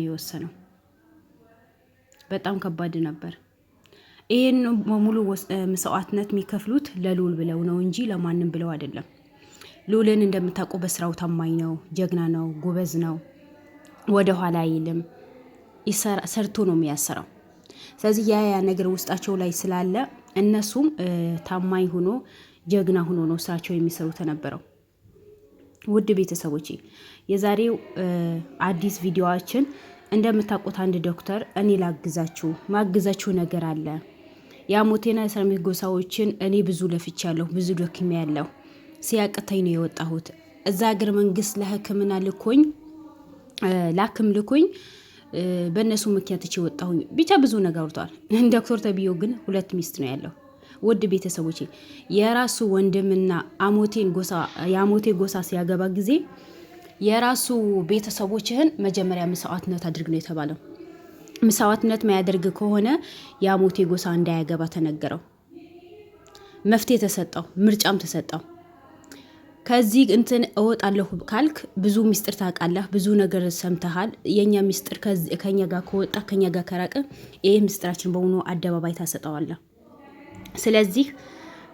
የወሰነው በጣም ከባድ ነበር። ይሄን ሙሉ መስዋዕትነት የሚከፍሉት ለልዑል ብለው ነው እንጂ ለማንም ብለው አይደለም። ልዑልን እንደምታውቁ በስራው ታማኝ ነው፣ ጀግና ነው፣ ጎበዝ ነው፣ ወደ ኋላ አይልም፣ ሰርቶ ነው የሚያሰራው። ስለዚህ ያ ነገር ውስጣቸው ላይ ስላለ እነሱም ታማኝ ሆኖ ጀግና ሆኖ ነው ስራቸው የሚሰሩ ተነበረው። ውድ ቤተሰቦቼ የዛሬው አዲስ ቪዲዮአችን እንደምታውቁት አንድ ዶክተር እኔ ላግዛችሁ ማግዛችሁ ነገር አለ። የአሞቴና የሰራዊት ጎሳዎችን እኔ ብዙ ለፍቻለሁ፣ ብዙ ዶክሜ ያለሁ ሲያቅተኝ ነው የወጣሁት። እዛ ሀገር መንግስት ለሕክምና ልኮኝ ላክም ልኮኝ በእነሱ ምክንያት እቺ ወጣሁኝ። ብቻ ብዙ ነገር ወርቷል። ዶክተር ተብዮ ግን 2 ሚስት ነው ያለው። ውድ ቤተሰቦቼ የራሱ ወንድምና የአሞቴ ጎሳ ሲያገባ ጊዜ የራሱ ቤተሰቦችህን መጀመሪያ መስዋዕትነት አድርግ ነው የተባለው። መስዋዕትነት ማያደርግ ከሆነ የአሞቴ ጎሳ እንዳያገባ ተነገረው። መፍትሄ ተሰጠው፣ ምርጫም ተሰጠው። ከዚህ እንትን እወጣለሁ ካልክ ብዙ ሚስጥር ታውቃለህ፣ ብዙ ነገር ሰምተሃል። የኛ ሚስጥር ከኛ ጋር ከወጣ ከኛ ጋር ከራቀ ይሄ ሚስጥራችን በሆኑ አደባባይ ታሰጠዋለህ። ስለዚህ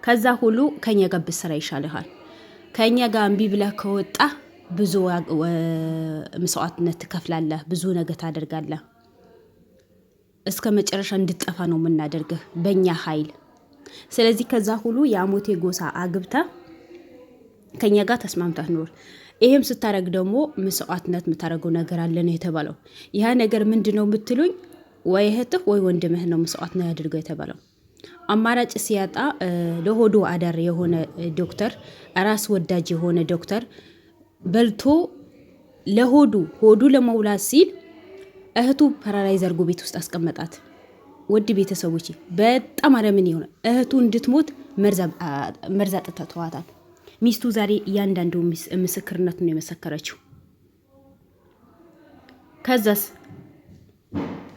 ከዛ ሁሉ ከኛ ጋር ብትሰራ ይሻልሃል። ከኛ ጋር እምቢ ብለህ ከወጣ ብዙ መስዋዕትነት ትከፍላለህ፣ ብዙ ነገር ታደርጋለህ። እስከ መጨረሻ እንድትጠፋ ነው የምናደርግህ በእኛ ኃይል። ስለዚህ ከዛ ሁሉ የአሞቴ ጎሳ አግብታ ከኛ ጋር ተስማምታት ኖር። ይሄም ስታረግ ደግሞ መስዋዕትነት የምታረገው ነገር አለ ነው የተባለው። ያ ነገር ምንድነው የምትሉኝ? ወይ እህትህ ወይ ወንድምህ ነው መስዋዕትነት ያድርገው የተባለው። አማራጭ ሲያጣ ለሆዱ አዳር የሆነ ዶክተር፣ ራስ ወዳጅ የሆነ ዶክተር በልቶ ለሆዱ ለመውላት ሲል እህቱ ፓራላይዝ አድርጎ ቤት ውስጥ አስቀመጣት። ውድ ቤተሰቦች በጣም አረምን የሆነ እህቱ እንድትሞት መርዝ አጥተዋታል። ሚስቱ ዛሬ እያንዳንዱ ምስክርነት ነው የመሰከረችው። ከዛስ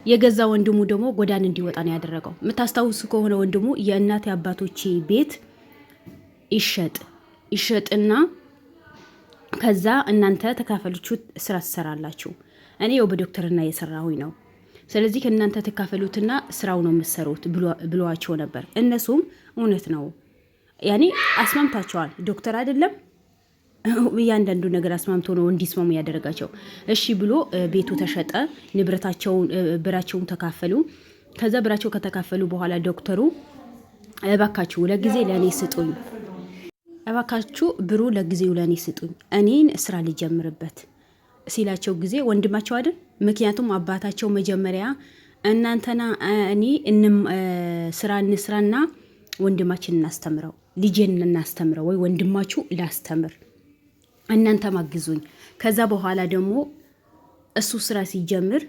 የገዛ ወንድሙ ደግሞ ጎዳን እንዲወጣ ነው ያደረገው። የምታስታውሱ ከሆነ ወንድሙ የእናቴ አባቶቼ ቤት ይሸጥና ከዛ እናንተ ተካፈሉቹ ስራ ትሰራላችሁ፣ እኔ በዶክተርና እየሰራሁኝ ነው፣ ስለዚህ ከእናንተ ተካፈሉትና ስራው ነው የምትሰሩት ብሏቸው ነበር። እነሱም እውነት ነው ያኔ አስማምታቸዋል። ዶክተር አይደለም እያንዳንዱ ነገር አስማምቶ ነው እንዲስማሙ ያደረጋቸው። እሺ ብሎ ቤቱ ተሸጠ፣ ብራቸውን ተካፈሉ። ከዛ ብራቸው ከተካፈሉ በኋላ ዶክተሩ እባካችሁ ለጊዜ ለኔ ስጡኝ፣ እባካችሁ ብሩ ለጊዜው ለኔ ስጡኝ፣ እኔን ስራ ልጀምርበት ሲላቸው ጊዜ ወንድማቸው አይደል? ምክንያቱም አባታቸው መጀመሪያ እናንተና እኔ ስራ እንስራና ወንድማችን እናስተምረው፣ ልጄን እናስተምረው፣ ወይ ወንድማችሁ ላስተምር፣ እናንተ ማግዙኝ። ከዛ በኋላ ደግሞ እሱ ስራ ሲጀምር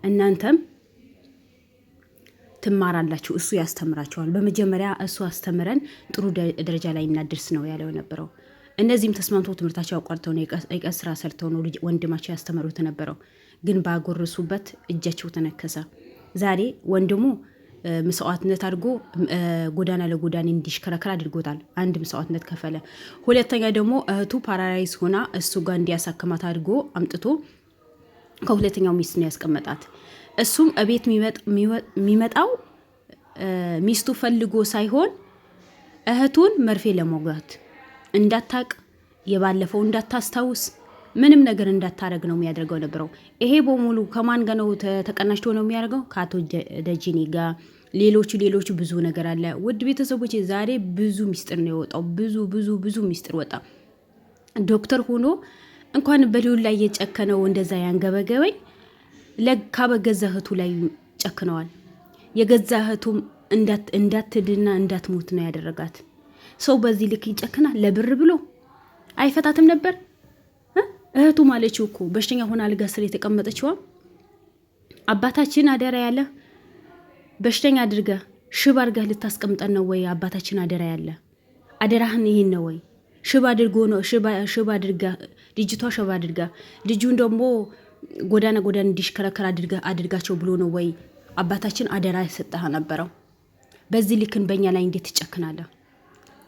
እናንተም ትማራላችሁ፣ እሱ ያስተምራችኋል። በመጀመሪያ እሱ አስተምረን ጥሩ ደረጃ ላይ እናድርስ ነው ያለው ነበረው። እነዚህም ተስማምተው ትምህርታቸው አቋርጠው ነው የቀን ስራ ሰርተው ነው ወንድማቸው ያስተምሩት ነበረው። ግን ባጎረሱበት እጃቸው ተነከሰ። ዛሬ ወንድሙ መስዋዕትነት አድርጎ ጎዳና ለጎዳና እንዲሽከረከር አድርጎታል። አንድ መስዋዕትነት ከፈለ። ሁለተኛ ደግሞ እህቱ ፓራላይዝ ሆና እሱ ጋር እንዲያሳክማት አድርጎ አምጥቶ ከሁለተኛው ሚስት ነው ያስቀመጣት። እሱም እቤት የሚመጣው ሚስቱ ፈልጎ ሳይሆን እህቱን መርፌ ለመውጋት እንዳታቅ፣ የባለፈው እንዳታስታውስ፣ ምንም ነገር እንዳታረግ ነው የሚያደርገው ነበረው። ይሄ በሙሉ ከማን ጋር ነው ተቀናጅቶ ነው የሚያደርገው? ከአቶ ደጂኒ ጋር። ሌሎቹ ብዙ ነገር አለ። ውድ ቤተሰቦች ዛሬ ብዙ ሚስጥር ነው የወጣው። ብዙ ሚስጥር ወጣ። ዶክተር ሆኖ እንኳን በልዑል ላይ የጨከነው እንደዛ ያንገበገበኝ ለካ በገዛ እህቱ ላይ ጨክነዋል። የገዛ እህቱም እንዳትድና እንዳትሞት ነው ያደረጋት። ሰው በዚህ ልክ ይጨክናል? ለብር ብሎ አይፈታትም ነበር? እህቱ ማለችው እኮ በሽተኛ ሆና አልጋ ስር የተቀመጠችዋ አባታችን አደራ ያለ በሽተኛ አድርጋ ሽባ አድርጋ ልታስቀምጠን ነው ወይ? አባታችን አደራ ያለ አደራህን ይሄን ነው ወይ? ሽባ አድርጎ ነው ሽባ አድርጋ ልጅቷ ሽባ አድርጋ ልጁን ደግሞ ጎዳና እንዲሽከረከር አድርጋቸው ብሎ ነው ወይ አባታችን አደራ የሰጠህ ነበረው? በዚህ ልክን በእኛ ላይ እንዴት ትጨክናለህ?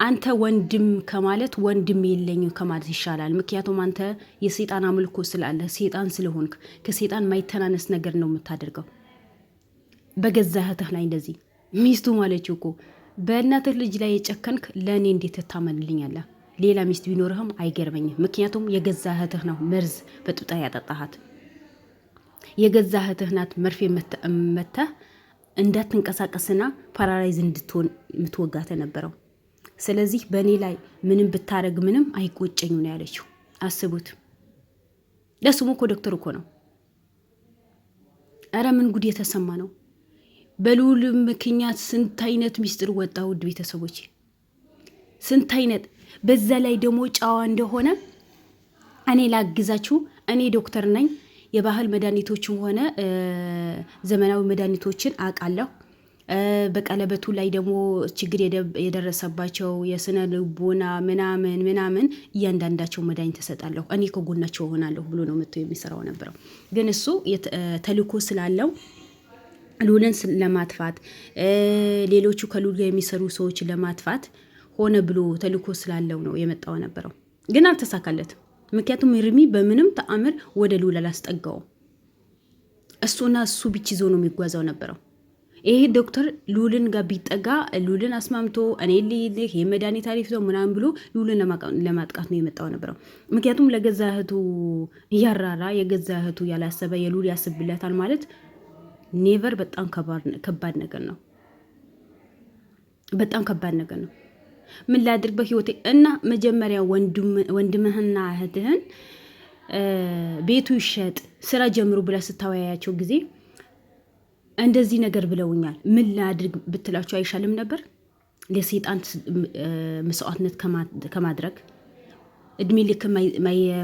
አንተ ወንድም ከማለት ወንድም የለኝ ከማለት ይሻላል። ምክንያቱም አንተ የሰይጣን አምልኮ ስላለ ሰይጣን ስለሆንክ ከሰይጣን ማይተናነስ ነገር ነው የምታደርገው። በገዛ እህትህ ላይ እንደዚህ ሚስቱ ማለችው እኮ በእናትህ ልጅ ላይ የጨከንክ ለእኔ እንዴት ትታመንልኛለህ? ሌላ ሚስት ቢኖርህም አይገርመኝም። ምክንያቱም የገዛ እህትህ ነው መርዝ በጡጣ ያጠጣሃት። የገዛ እህትህ ናት መርፌ መተህ እንዳትንቀሳቀስና ፓራላይዝ እንድትሆን የምትወጋተ ነበረው። ስለዚህ በእኔ ላይ ምንም ብታረግ ምንም አይቆጨኝ ነው ያለችው። አስቡት። ለስሙ እኮ ዶክተር እኮ ነው። አረ ምን ጉድ የተሰማ ነው። በልዑል ምክንያት ስንት አይነት ሚስጥር ወጣ። ውድ ቤተሰቦች ስንት አይነት፣ በዛ ላይ ደግሞ ጫዋ እንደሆነ እኔ ላግዛችሁ፣ እኔ ዶክተር ነኝ፣ የባህል መድኃኒቶችን ሆነ ዘመናዊ መድኃኒቶችን አውቃለሁ። በቀለበቱ ላይ ደግሞ ችግር የደረሰባቸው የስነ ልቦና ምናምን እያንዳንዳቸው መድኃኒት ተሰጣለሁ፣ እኔ ከጎናቸው ሆናለሁ ብሎ ነው መጥቶ የሚሰራው ነበረው። ግን እሱ ተልእኮ ስላለው ልዑልን ለማጥፋት ሌሎቹ ከልዑል ጋር የሚሰሩ ሰዎች ለማጥፋት ሆነ ብሎ ተልእኮ ስላለው ነው የመጣው ነበረው። ግን አልተሳካለትም። ምክንያቱም እርሚ በምንም ተአምር ወደ ልዑል አላስጠጋውም። እሱና እሱ ብቻ ይዞ ነው የሚጓዘው ነበረው። ይሄ ዶክተር ልዑልን ጋር ቢጠጋ ልዑልን አስማምቶ እኔ ልይልህ የመድኃኒት አሪፍ ነው ምናምን ብሎ ልዑልን ለማጥቃት ነው የመጣው ነበረው። ምክንያቱም ለገዛ እህቱ እያራራ የገዛ እህቱ ያላሰበ የልዑል ያስብለታል ማለት ኔቨር። በጣም ከባድ ነገር ነው። በጣም ከባድ ነገር ነው። ምን ላድርግ በህይወቴ እና መጀመሪያ ወንድምህና እህትህን ቤቱ ይሸጥ ስራ ጀምሩ ብላ ስታወያያቸው ጊዜ እንደዚህ ነገር ብለውኛል፣ ምን ላድርግ ብትላቸው አይሻልም ነበር? ለሰይጣን መስዋዕትነት ከማድረግ እድሜ ልክ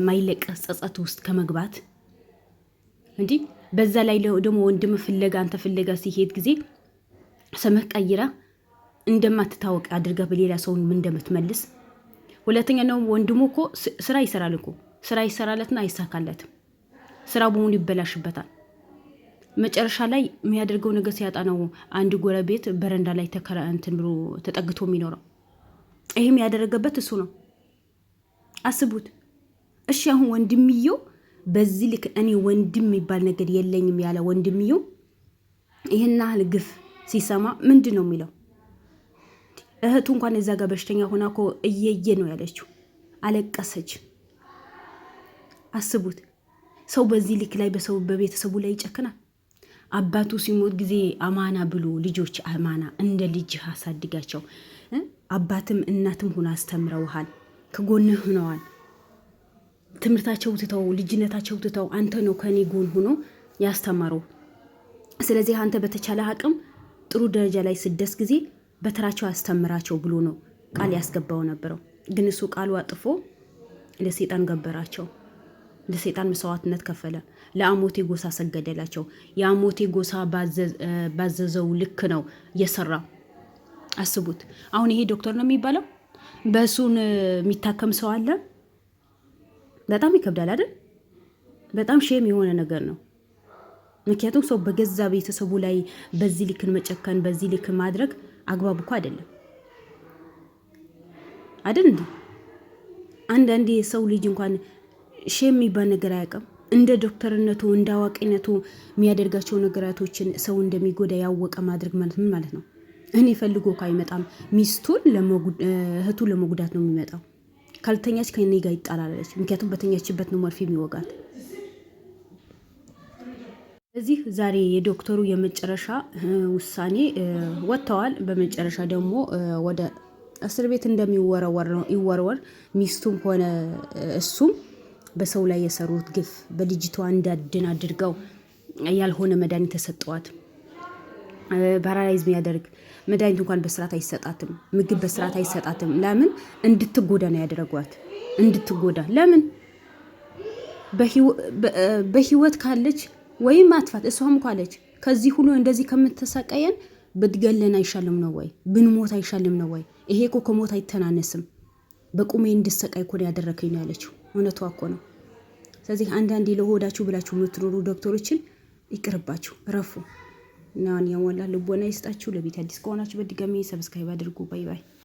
ማይለቅ ጸጸት ውስጥ ከመግባት እንዲህ በዛ ላይ ደግሞ ወንድም ፍለጋ አንተ ፍለጋ ሲሄድ ጊዜ ስምህ ቀይራ እንደማትታወቅ አድርጋ በሌላ ሰው ምን እንደምትመልስ። ሁለተኛ ነው ወንድሙ እኮ ስራ ይሰራል እኮ ስራ ይሰራለትና አይሳካለትም። ስራ በሙሉ ይበላሽበታል። መጨረሻ ላይ የሚያደርገው ነገር ሲያጣ ነው አንድ ጎረቤት በረንዳ ላይ እንትን ብሎ ተጠግቶ የሚኖረው። ይህም ያደረገበት እሱ ነው። አስቡት። እሺ አሁን ወንድምየው በዚህ ልክ እኔ ወንድም የሚባል ነገር የለኝም ያለ ወንድምየው ይህን ያህል ግፍ ሲሰማ ምንድን ነው የሚለው? እህቱ እንኳን እዛ ጋር በሽተኛ ሆና እኮ እየየ ነው ያለችው፣ አለቀሰች። አስቡት። ሰው በዚህ ልክ ላይ በቤተሰቡ ላይ ይጨክናል። አባቱ ሲሞት ጊዜ አማና ብሎ ልጆች አማና እንደ ልጅ አሳድጋቸው። አባትም እናትም ሆነ አስተምረውሃል፣ ከጎንህ ሆነዋል። ትምህርታቸው ትተው ልጅነታቸው ትተው አንተ ነው ከኔ ጎን ሆኖ ያስተማሩ። ስለዚህ አንተ በተቻለ አቅም ጥሩ ደረጃ ላይ ስደስ ጊዜ በተራቸው ያስተምራቸው ብሎ ነው ቃል ያስገባው ነበረው። ግን እሱ ቃሉ አጥፎ ለሰይጣን ገበራቸው። ለሰይጣን መስዋዕትነት ከፈለ። ለአሞቴ ጎሳ ሰገደላቸው። የአሞቴ ጎሳ ባዘዘው ልክ ነው የሰራ። አስቡት። አሁን ይሄ ዶክተር ነው የሚባለው፣ በእሱን የሚታከም ሰው አለ? በጣም ይከብዳል አይደል? በጣም ሼም የሆነ ነገር ነው። ምክንያቱም ሰው በገዛ ቤተሰቡ ላይ በዚህ ልክን መጨከን፣ በዚህ ልክ ማድረግ አግባብ እኮ አይደለም አይደል? አንዳንዴ የሰው ልጅ እንኳን ሼም የሚባል ነገር አያውቅም። እንደ ዶክተርነቱ እንደ አዋቂነቱ የሚያደርጋቸው ነገራቶችን ሰው እንደሚጎዳ ያወቀ ማድረግ ማለት ምን ማለት ነው? እኔ ፈልጎ እኮ አይመጣም። ሚስቱን እህቱን ለመጉዳት ነው የሚመጣው። ካልተኛች ከኔ ጋር ይጣላለች። ምክንያቱም በተኛችበት ነው መርፌ የሚወጋት። እዚህ ዛሬ የዶክተሩ የመጨረሻ ውሳኔ ወጥተዋል። በመጨረሻ ደግሞ ወደ እስር ቤት እንደሚወረወር ነው ይወረወር። ሚስቱም ሆነ እሱም በሰው ላይ የሰሩት ግፍ በልጅቷ እንዳድን አድርገው ያልሆነ መድኃኒት ተሰጠዋት። ፓራላይዝ የሚያደርግ መድኃኒት እንኳን በስርዓት አይሰጣትም። ምግብ በስርዓት አይሰጣትም። ለምን? እንድትጎዳ ነው ያደረጓት። እንድትጎዳ ለምን? በህይወት ካለች ወይም ማጥፋት እሷም ካለች ከዚህ ሁሉ እንደዚህ ከምትሰቃየን ብትገለን አይሻልም ነው ወይ? ብንሞት አይሻልም ነው ወይ? ይሄ እኮ ከሞት አይተናነስም። በቁሜ እንድሰቃይ እኮ ያደረከኝ ነው ያለችው። እውነቷ እኮ ነው። ስለዚህ አንዳንዴ ለሆዳችሁ ብላችሁ የምትኖሩ ዶክተሮችን ይቅርባችሁ፣ ረፉ። እና ያው ወላሂ ልቦና ይስጣችሁ። ለቤት አዲስ ከሆናችሁ በድጋሚ ሰብስክራይብ አድርጉ። ባይ ባይ።